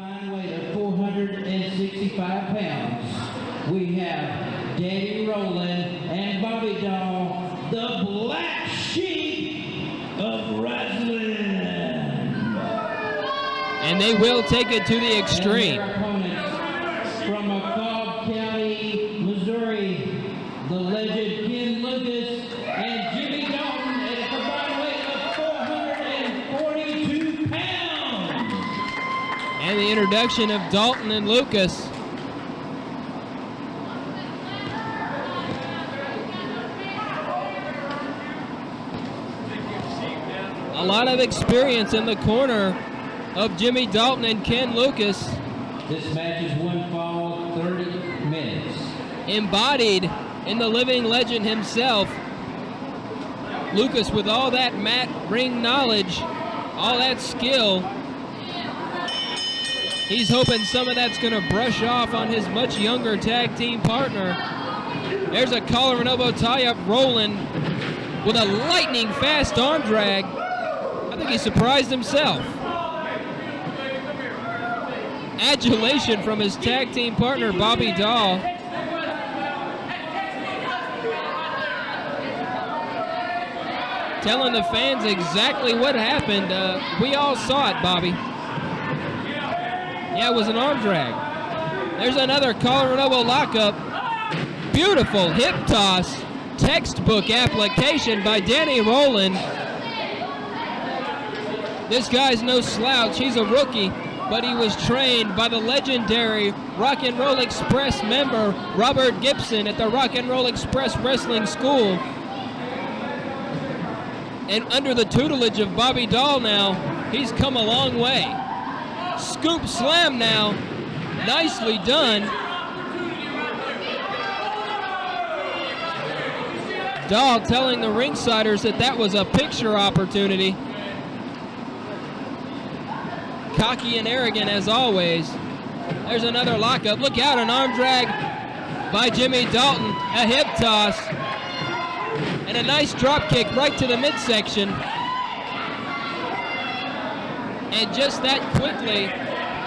combined weight of 465 pounds, we have Danny Roland and Bobby Doll, the black sheep of wrestling. And they will take it to the extreme. And their opponents from Cobb County, Missouri, the legend Ken Lucas and Jimmy Dalton at a combined weight of 442 pounds. And the introduction of Dalton and Lucas. A lot of experience in the corner of Jimmy Dalton and Ken Lucas. This match is 1 fall, 30 minutes. Embodied in the living legend himself. Lucas with all that mat ring knowledge, all that skill. He's hoping some of that's going to brush off on his much younger tag team partner. There's a collar and elbow tie-up. Roland with a lightning fast arm drag. I think he surprised himself. Adulation from his tag team partner, Bobby Doll. Telling the fans exactly what happened. We all saw it, Bobby. Yeah, it was an arm drag. There's another collar and elbow lockup. Beautiful hip toss. Textbook application by Danny Roland. This guy's no slouch. He's a rookie, but he was trained by the legendary Rock and Roll Express member Robert Gibson at the Rock and Roll Express Wrestling School. And under the tutelage of Bobby Doll now, he's come a long way. Scoop slam now, nicely done. Doll telling the ringsiders that that was a picture opportunity. Cocky and arrogant as always. There's another lockup. Look out, an arm drag by Jimmy Dalton. A hip toss. And a nice drop kick right to the midsection. And just that quickly,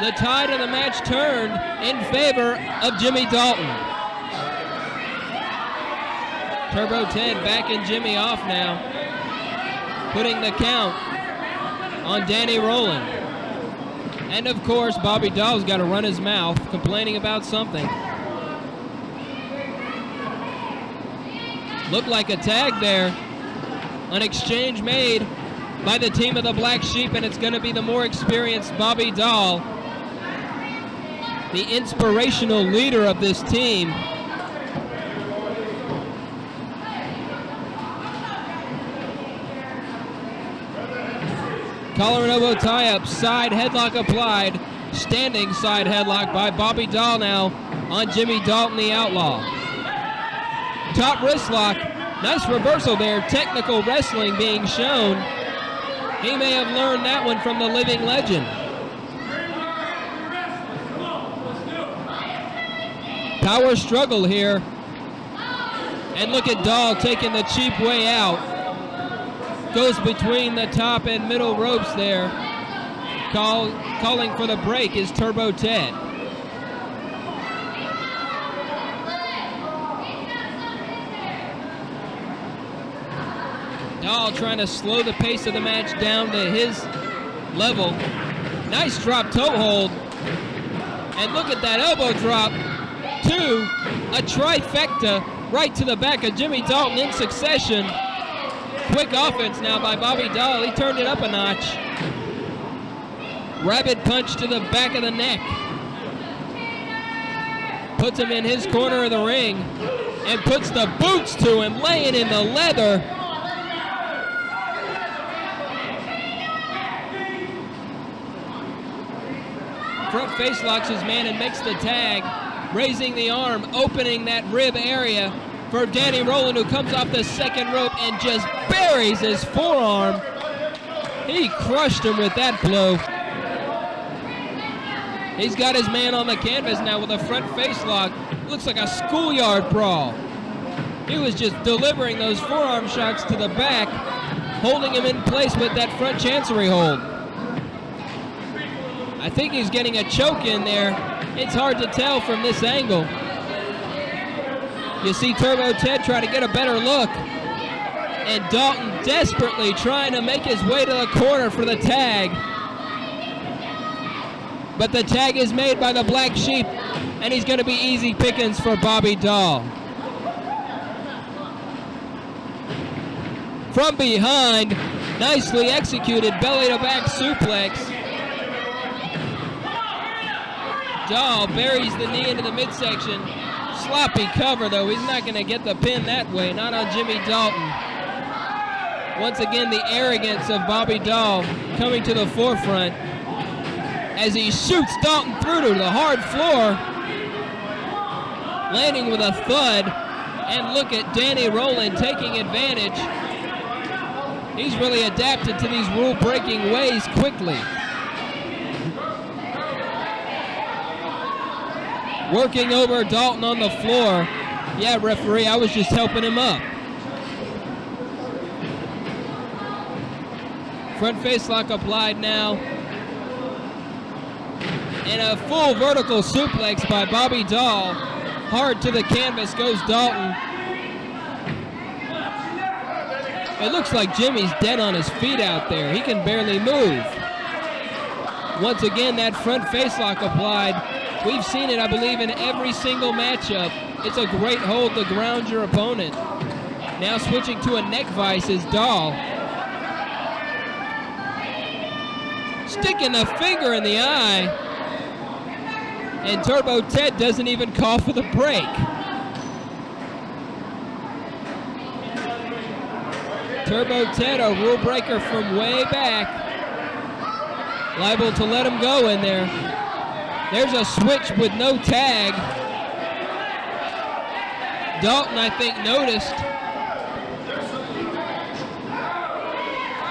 the tide of the match turned in favor of Jimmy Dalton. Turbo Ted backing Jimmy off now, putting the count on Danny Roland. And of course, Bobby Doll's got to run his mouth, complaining about something. Looked like a tag there. An exchange made by the team of the Black Sheep, and it's going to be the more experienced Bobby Doll, the inspirational leader of this team. Collar and elbow tie-up, side headlock applied, standing side headlock by Bobby Doll now on Jimmy Dalton, the Outlaw. Top wrist lock, nice reversal there, technical wrestling being shown. He may have learned that one from the living legend. Power struggle here. And look at Doll taking the cheap way out. Goes between the top and middle ropes there. Calling for the break is Turbo Ted. Doll trying to slow the pace of the match down to his level. Nice drop toe hold. And look at that elbow drop. Two, a trifecta right to the back of Jimmy Dalton in succession. Quick offense now by Bobby Doll. He turned it up a notch. Rabbit punch to the back of the neck. Puts him in his corner of the ring and puts the boots to him, laying in the leather. Front face locks his man and makes the tag, raising the arm, opening that rib area for Danny Roland, who comes off the second rope and just buries his forearm. He crushed him with that blow. He's got his man on the canvas now with a front face lock. Looks like a schoolyard brawl. He was just delivering those forearm shots to the back, holding him in place with that front chancery hold. I I think he's getting a choke in there. It's hard to tell from this angle. You see Turbo Ted try to get a better look. And Dalton desperately trying to make his way to the corner for the tag. But the tag is made by the Black Sheep, and he's going to be easy pickings for Bobby Dahl. From behind, nicely executed belly-to-back suplex. Dahl buries the knee into the midsection. Sloppy cover, though. He's not going to get the pin that way, not on Jimmy Dalton. Once again, the arrogance of Bobby Dahl coming to the forefront as he shoots Dalton through to the hard floor, landing with a thud. And look at Danny Roland taking advantage. He's really adapted to these rule-breaking ways quickly. Working over Dalton on the floor. Yeah, referee, I was just helping him up. Front face lock applied now. And a full vertical suplex by Bobby Dahl. Hard to the canvas goes Dalton. It looks like Jimmy's dead on his feet out there. He can barely move. Once again, that front face lock applied. We've seen it, I believe, in every single matchup. It's a great hold to ground your opponent. Now switching to a neck vice is Dahl. Sticking a finger in the eye. And Turbo Ted doesn't even call for the break. Turbo Ted, a rule breaker from way back. Liable to let him go in there. There's a switch with no tag. Dalton, I think, noticed.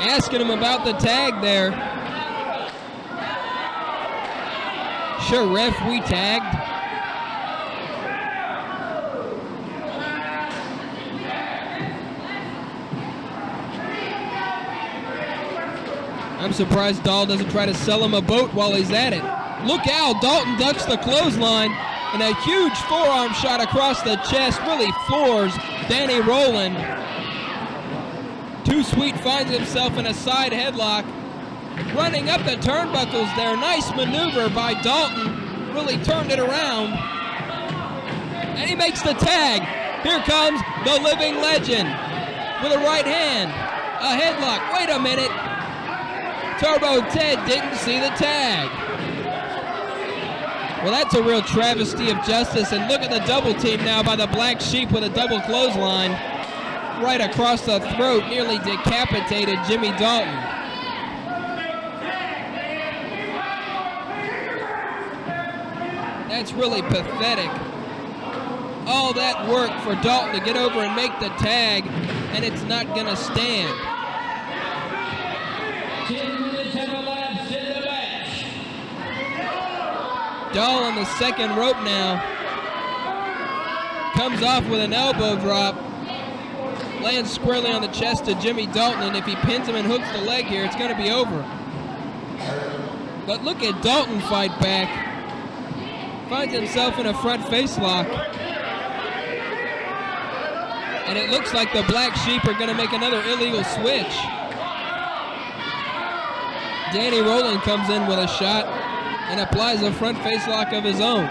Asking him about the tag there. Sure, ref, we tagged. I'm surprised Dahl doesn't try to sell him a boat while he's at it. Look out, Dalton ducks the clothesline, and a huge forearm shot across the chest really floors Danny Roland. Too Sweet finds himself in a side headlock. Running up the turnbuckles there. Nice maneuver by Dalton. Really turned it around. And he makes the tag. Here comes the living legend with a right hand. A headlock. Wait a minute. Turbo Ted didn't see the tag. Well, that's a real travesty of justice. And look at the double team now by the Black Sheep with a double clothesline. Right across the throat. Nearly decapitated Jimmy Dalton. That's really pathetic. All that work for Dalton to get over and make the tag, and it's not going to stand. 10 minutes have elapsed in the match. Dahl on the second rope now. Comes off with an elbow drop. Lands squarely on the chest to Jimmy Dalton, and if he pins him and hooks the leg here, it's going to be over. But look at Dalton fight back. Finds himself in a front face lock. And it looks like the Black Sheep are going to make another illegal switch. Danny Roland comes in with a shot and applies a front face lock of his own.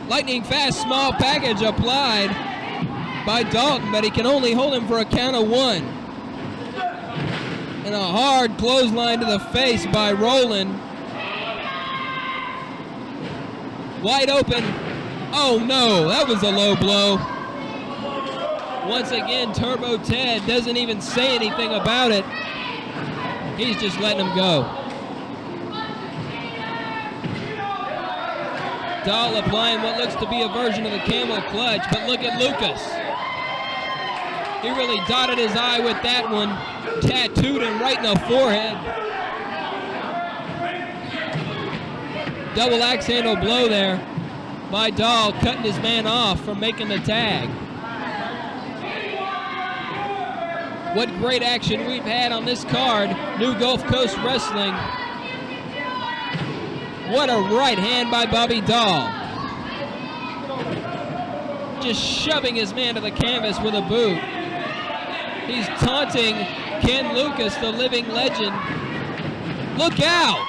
Lightning fast small package applied by Dalton, but he can only hold him for a count of one. And a hard clothesline to the face by Roland. Wide open. Oh no, that was a low blow. Once again, Turbo Ted doesn't even say anything about it. He's just letting him go. Dahl applying what looks to be a version of the camel clutch, but look at Lucas. He really dotted his eye with that one, tattooed him right in the forehead. Double axe handle blow there by Dahl, cutting his man off from making the tag. What great action we've had on this card. New Gulf Coast Wrestling. What a right hand by Bobby Dahl. Just shoving his man to the canvas with a boot. He's taunting Ken Lucas, the living legend. Look out!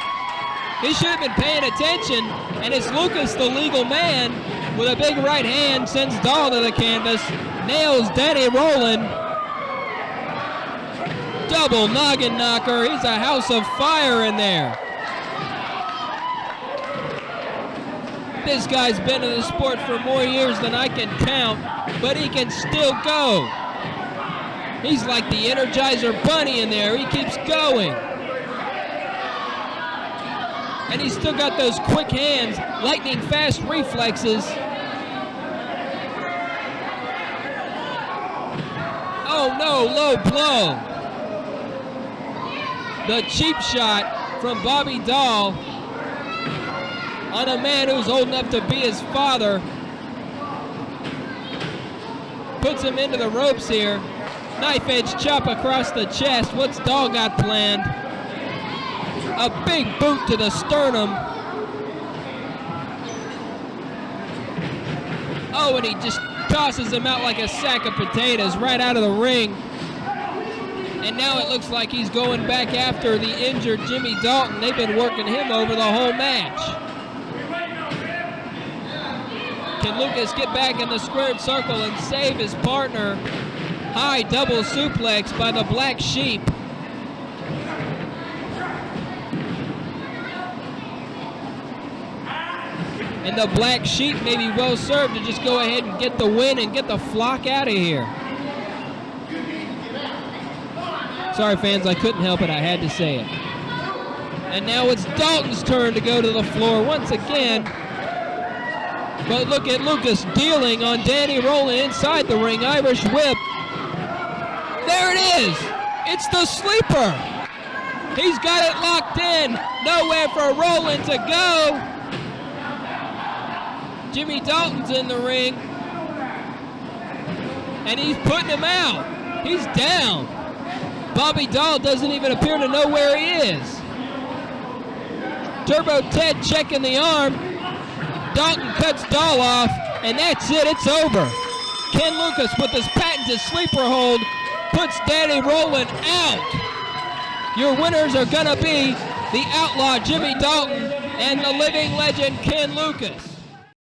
He should have been paying attention, and it's Lucas, the legal man, with a big right hand, sends Dahl to the canvas, nails Danny Roland. Double noggin knocker. He's a house of fire in there. This guy's been in the sport for more years than I can count, but he can still go. He's like the Energizer Bunny in there. He keeps going. And he's still got those quick hands, lightning fast reflexes. Oh no, low blow. The cheap shot from Bobby Dahl on a man who's old enough to be his father. Puts him into the ropes here. Knife edge chop across the chest. What's Dahl got planned? A big boot to the sternum. Oh, and he just tosses him out like a sack of potatoes right out of the ring. And now it looks like he's going back after the injured Jimmy Dalton. They've been working him over the whole match. Can Lucas get back in the squared circle and save his partner? High double suplex by the Black Sheep. And the Black Sheep may be well served to just go ahead and get the win and get the flock out of here. Sorry, fans, I couldn't help it. I had to say it. And now it's Dalton's turn to go to the floor once again. But look at Lucas dealing on Danny Roland inside the ring. Irish whip. There it is. It's the sleeper. He's got it locked in. Nowhere for Roland to go. Jimmy Dalton's in the ring. And he's putting him out. He's down. Bobby Dahl doesn't even appear to know where he is. Turbo Ted checking the arm. Dalton cuts Dahl off, and that's it. It's over. Ken Lucas with his patented sleeper hold puts Danny Roland out. Your winners are going to be the outlaw Jimmy Dalton and the living legend Ken Lucas.